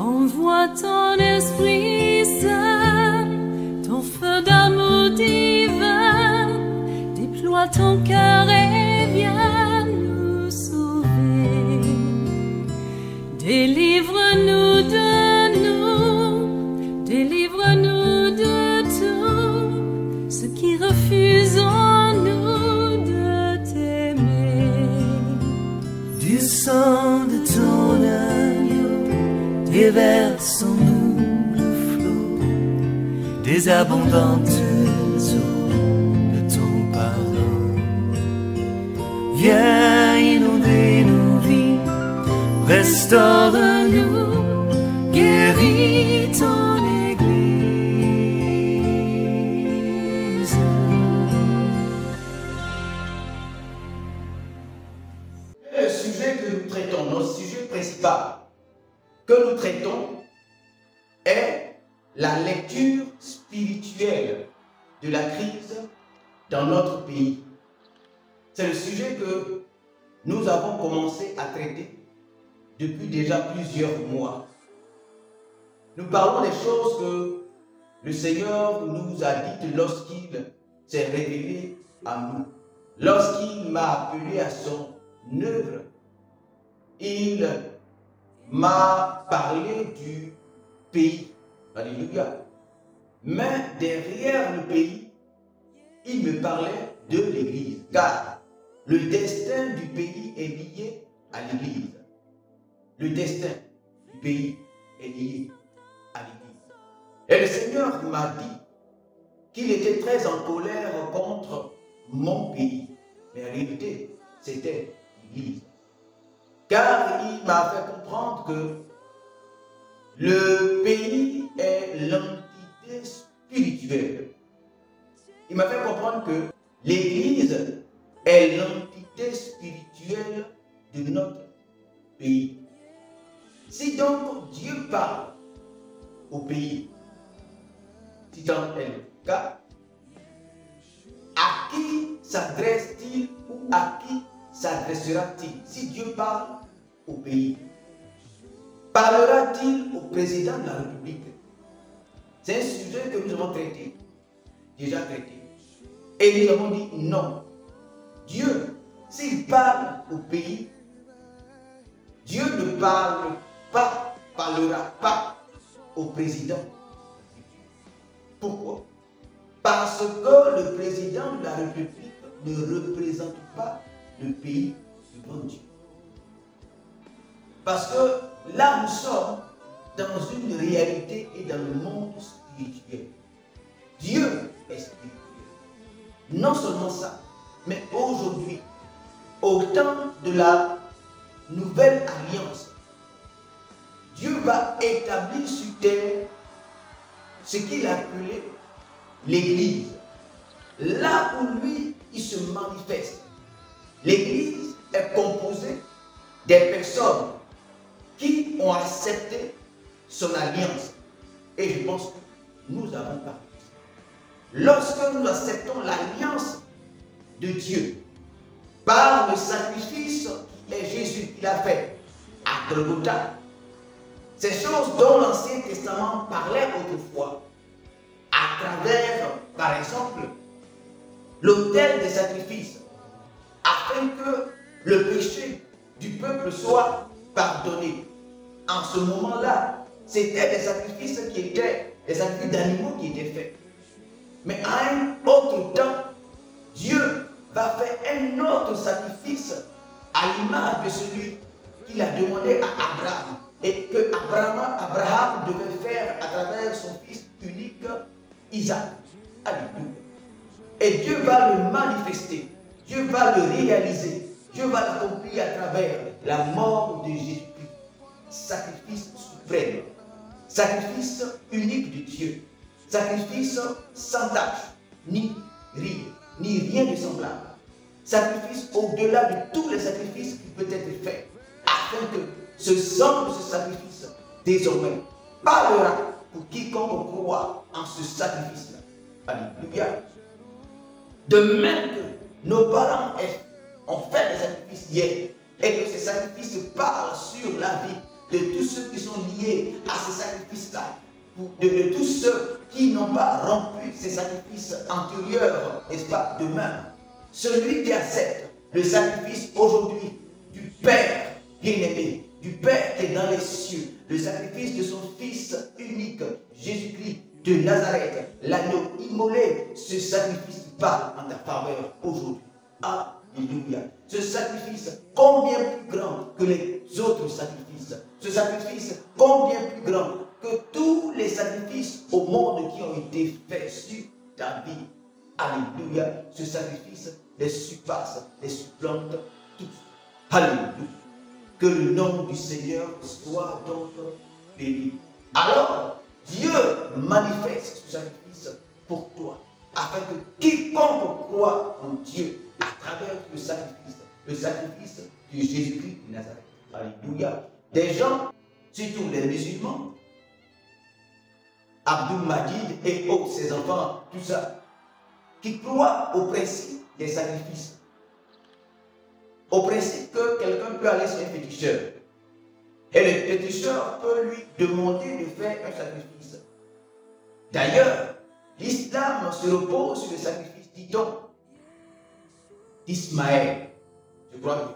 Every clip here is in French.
Envoie ton Esprit Saint, ton feu d'amour divin, déploie ton cœur et viens nous sauver. Délivre-nous délivre-nous de tout ce qui refuse en nous de t'aimer. Du sang de ton agneau, déversons-nous le flot des abondantes eaux de ton pardon. Viens inonder nos vies, restaure-nous, guéris ton Église. Le sujet que nous traitons, notre sujet principal que nous traitons est la lecture spirituelle de la crise dans notre pays. C'est le sujet que nous avons commencé à traiter depuis déjà plusieurs mois. Nous parlons des choses que le Seigneur nous a dites lorsqu'il s'est révélé à nous. Lorsqu'il m'a appelé à son œuvre, il m'a parlé du pays. Alléluia. Mais derrière le pays, il me parlait de l'Église. Car le destin du pays est lié à l'Église. Le destin du pays est lié à l'Église. Et le Seigneur m'a dit qu'il était très en colère contre mon pays. Mais en réalité, c'était l'Église. Car il m'a fait comprendre que le pays est l'entité spirituelle. Il m'a fait comprendre que l'Église est l'entité spirituelle de notre pays. Si donc Dieu parle au pays, si tant est le cas, à qui s'adresse-t-il ou à qui s'adressera-t-il? Si Dieu parle au pays, parlera-t-il au président de la République? C'est un sujet que nous avons traité, déjà traité. Et nous avons dit non. Dieu, s'il parle au pays, Dieu ne parlera pas au président. Pourquoi? Parce que le président de la République ne représente pas le pays devant Dieu. Parce que là, nous sommes dans une réalité et dans le monde spirituel. Dieu est spirituel. Non seulement ça, mais aujourd'hui, au temps de la nouvelle alliance, Dieu va établir sur terre ce qu'il a appelé l'Église. Là où lui, il se manifeste. L'Église est composée des personnes qui ont accepté son alliance. Et je pense que nous avons parlé. Lorsque nous acceptons l'alliance de Dieu par le sacrifice qui est Jésus qu'il a fait à Golgotha, ces choses dont l'Ancien Testament parlait autrefois, à travers, par exemple, l'autel des sacrifices, afin que le péché du peuple soit pardonné. En ce moment-là, c'était des sacrifices qui étaient des sacrifices d'animaux qui étaient faits. Mais à un autre temps, Dieu va faire un autre sacrifice à l'image de celui qu'il a demandé à Abraham et que Abraham devait faire à travers son fils unique Isaac. Alléluia. Et Dieu va le manifester, Dieu va le réaliser, Dieu va l'accomplir à travers la mort de Jésus-Christ. Sacrifice suprême, sacrifice unique de Dieu, sacrifice sans tache, ni rire, ni rien de semblable. Sacrifice au-delà de tous les sacrifices qui peuvent être faits, afin que ce sang de ce sacrifice, désormais, parlera pour quiconque croit en ce sacrifice-là. Alléluia. De même que nos parents ont fait des sacrifices hier, et que ces sacrifices parlent sur la vie de tous ceux qui sont liés à ces sacrifices-là, de tous ceux qui n'ont pas rompu ces sacrifices antérieurs, n'est-ce pas, demain. Celui qui accepte le sacrifice aujourd'hui du Père bien-aimé, du Père qui est dans les cieux, le sacrifice de son Fils unique, Jésus-Christ de Nazareth, l'agneau immolé, ce sacrifice parle en ta faveur aujourd'hui. Alléluia. Ce sacrifice, combien plus grand que les autres sacrifices. Ce sacrifice, combien plus grand que tous les sacrifices au monde qui ont été faits sur ta vie. Alléluia. Ce sacrifice les surpasse, les supplante tous. Alléluia. Que le nom du Seigneur soit donc béni. Alors, Dieu manifeste ce sacrifice pour toi, afin que quiconque croit en Dieu à travers le sacrifice de Jésus-Christ de Nazareth. Alléluia. Des gens, surtout les musulmans, Abdul Majid et autres, ses enfants, tout ça, qui croient au principe des sacrifices. Au principe que quelqu'un peut aller sur un féticheur. Et le féticheur peut lui demander de faire un sacrifice. D'ailleurs, l'islam se repose sur le sacrifice, dit-on, d'Ismaël. Je crois bien.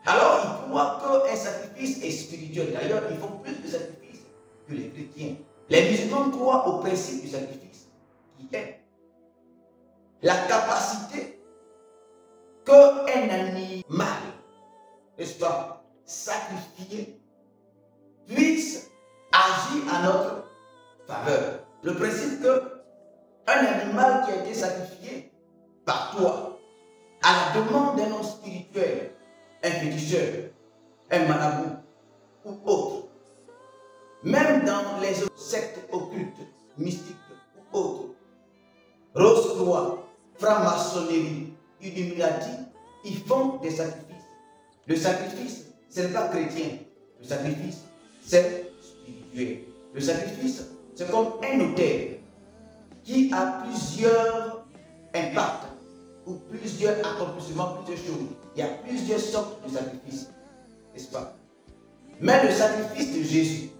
Alors, ils croient qu'un sacrifice est spirituel. D'ailleurs, ils font plus de sacrifices que les chrétiens. Les musulmans croient au principe du sacrifice, qui est la capacité qu'un animal, n'est-ce pas, sacrifié, puisse agir à notre faveur. Le principe qu'un animal qui a été sacrifié par toi, à la demande d'un homme spirituel, un féticheur, un marabout ou autre, même dans les autres sectes occultes, mystiques ou autres, Rose-Croix, franc-maçonnerie, Illuminati, ils font des sacrifices. Le sacrifice, ce n'est pas chrétien. Le sacrifice, c'est spirituel. Le sacrifice, c'est comme un autel qui a plusieurs impacts ou plusieurs accomplissements, plusieurs choses. Il y a plusieurs sortes de sacrifices, n'est-ce pas? Mais le sacrifice de Jésus,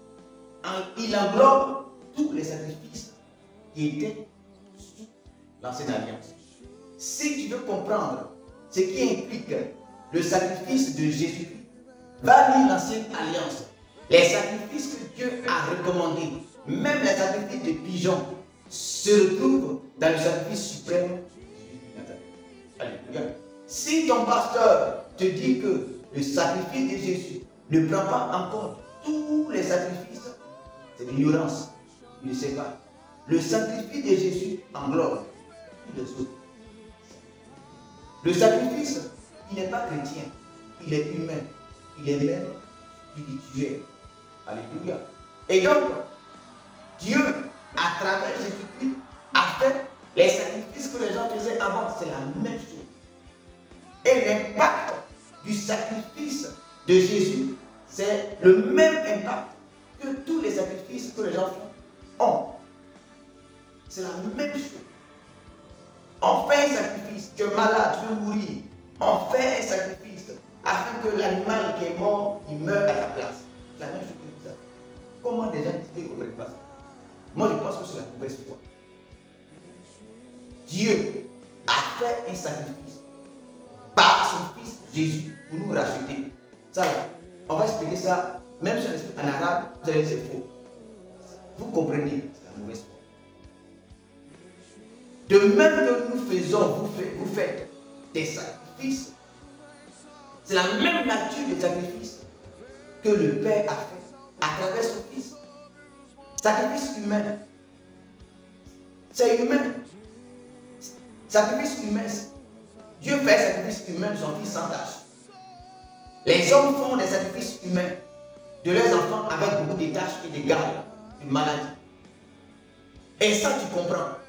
il englobe tous les sacrifices qui étaient sous l'ancienne alliance. Si tu veux comprendre ce qui implique le sacrifice de Jésus, va lire l'ancienne alliance. Les sacrifices que Dieu a recommandés, même les sacrifices de pigeons, se retrouvent dans le sacrifice suprême. Alléluia. Si ton pasteur te dit que le sacrifice de Jésus ne prend pas en compte tous les sacrifices, c'est l'ignorance. Il ne sait pas. Le sacrifice de Jésus englobe tous les autres. Le sacrifice, il n'est pas chrétien, il est humain, il est même spirituel. Alléluia. Et donc, Dieu, à travers Jésus-Christ, a fait les sacrifices que les gens faisaient avant. C'est la même chose. Et l'impact du sacrifice de Jésus, c'est le même impact que tous les sacrifices que les gens ont. C'est la même chose. On fait un sacrifice, tu es malade, tu veux mourir. On fait un sacrifice afin que l'animal qui est mort, il meure à ta place. C'est la même chose que ça. Comment des gens disent qu'on ne comprennent pas ça? Moi, je pense que c'est la mauvaise foi. Dieu a fait un sacrifice par son Fils Jésus pour nous racheter. Ça, on va expliquer ça, même si on explique en arabe, vous allez dire c'est faux. Vous comprenez, c'est la mauvaise foi. De même que nous faisons, vous faites des sacrifices, c'est la même nature de sacrifice que le Père a fait à travers son Fils. Sacrifice humain, c'est humain. Sacrifice humain, Dieu fait un sacrifice humain de son Fils sans tâche. Les hommes font des sacrifices humains de leurs enfants avec beaucoup de tâches et de gardes, de maladies. Et ça, tu comprends.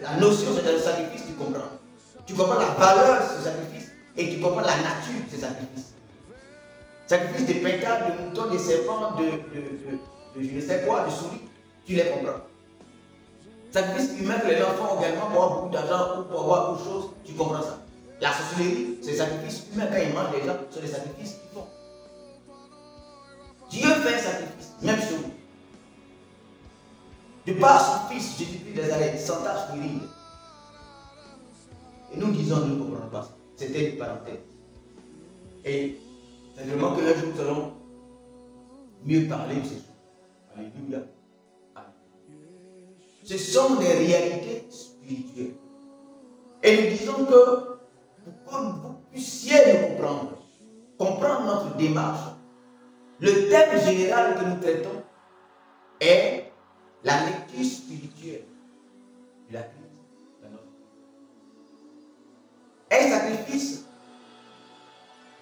La notion de le sacrifice, tu comprends. Tu comprends la valeur de ce sacrifice et tu comprends la nature de ce sacrifice. Sacrifice de pétales, de moutons, de serpents, de je ne sais quoi, de souris, tu les comprends. Sacrifice humain que les gens font également pour avoir beaucoup d'argent ou pour avoir autre chose, tu comprends ça. La sorcellerie, c'est des sacrifices humains quand ils mangent les gens, c'est des sacrifices qu'ils font. Dieu fait un sacrifice, même sur nous. De par son Fils Jésus-Christ de Nazareth, sans tache ni ride. Et nous disons, nous ne comprenons pas ça. C'était une parenthèse. Et c'est vraiment que un jour nous allons mieux parler de ces choses. Alléluia. Ce sont des réalités spirituelles. Et nous disons que pour que vous puissiez nous comprendre notre démarche, le thème général que nous traitons est la lecture spirituelle de la Christ dans notre vie. Un sacrifice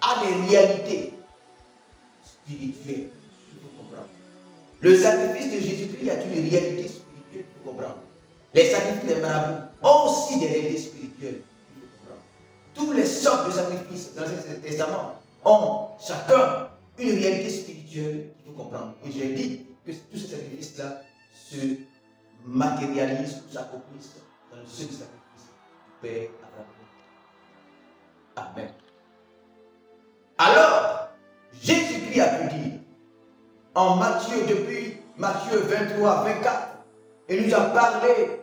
a des réalités spirituelles, il faut comprendre. Le sacrifice de Jésus-Christ a une réalité spirituelle, il faut comprendre. Les sacrifices des marabouts ont aussi des réalités spirituelles, il faut comprendre. Toutes les sortes de sacrifices dans l'Ancien Testament ont chacun une réalité spirituelle, il faut comprendre. Et j'ai dit que tous ces sacrifices-là se matérialisent ou s'accomplissent dans le seul sacrifice du Père Abraham. Amen. Alors, Jésus-Christ a pu dire en Matthieu, depuis Matthieu 23, 24, il nous a parlé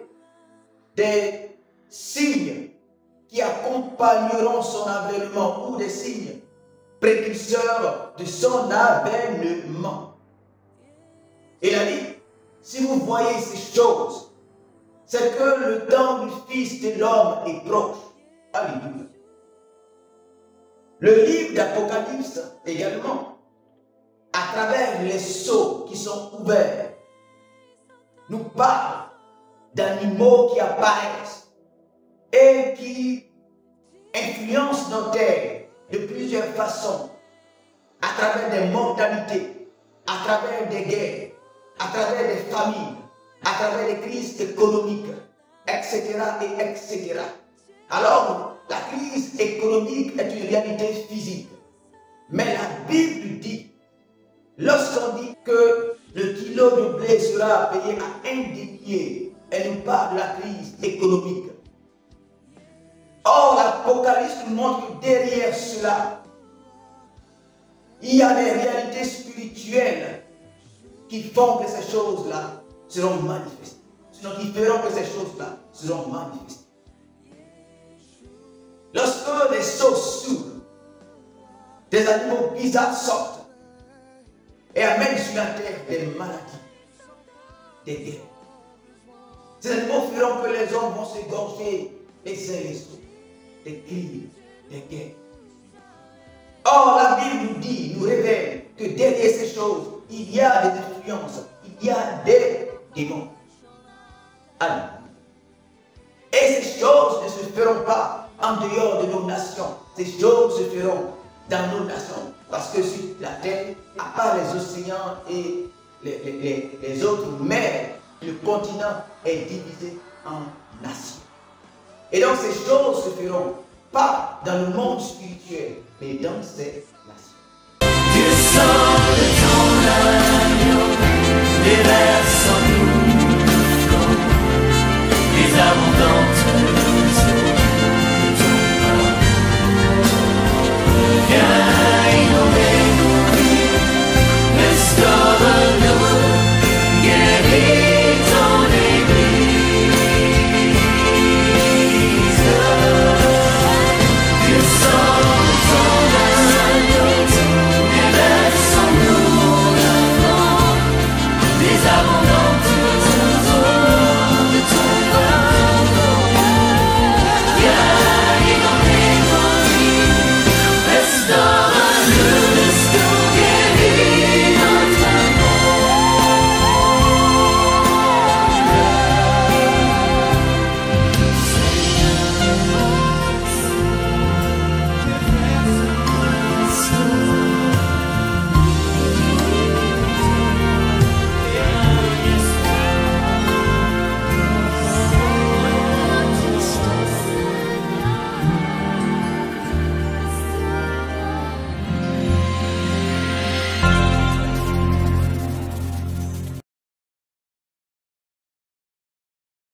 des signes qui accompagneront son avènement ou des signes précurseurs de son avènement. Il a dit, si vous voyez ces choses, c'est que le temps du Fils de l'homme est proche. Alléluia. Le livre d'Apocalypse également, à travers les sceaux qui sont ouverts, nous parle d'animaux qui apparaissent et qui influencent nos terres de plusieurs façons, à travers des mortalités, à travers des guerres, à travers des famines, à travers des crises économiques, etc. et etc. Alors, la crise économique est une réalité physique. Mais la Bible dit, lorsqu'on dit que le kilo de blé sera payé à 1 denier, elle nous parle de la crise économique. Or, l'Apocalypse nous montre que derrière cela, il y a des réalités spirituelles qui font que ces choses-là seront manifestées. Sinon, qui feront que ces choses-là seront manifestées. Lorsque les sceaux s'ouvrent, des animaux bizarres sortent et amènent sur la terre des maladies, des guerres. Ces animaux feront que les hommes vont s'égorger les uns les autres, des crimes, des guerres. Or, la Bible nous dit, nous révèle que derrière ces choses, il y a des influences, il y a des démons. Alléluia. Et ces choses ne se feront pas en dehors de nos nations. Ces choses se feront dans nos nations. Parce que sur la terre, à part les océans et les autres mers, le continent est divisé en nations. Et donc ces choses se feront pas dans le monde spirituel, mais dans ces nations.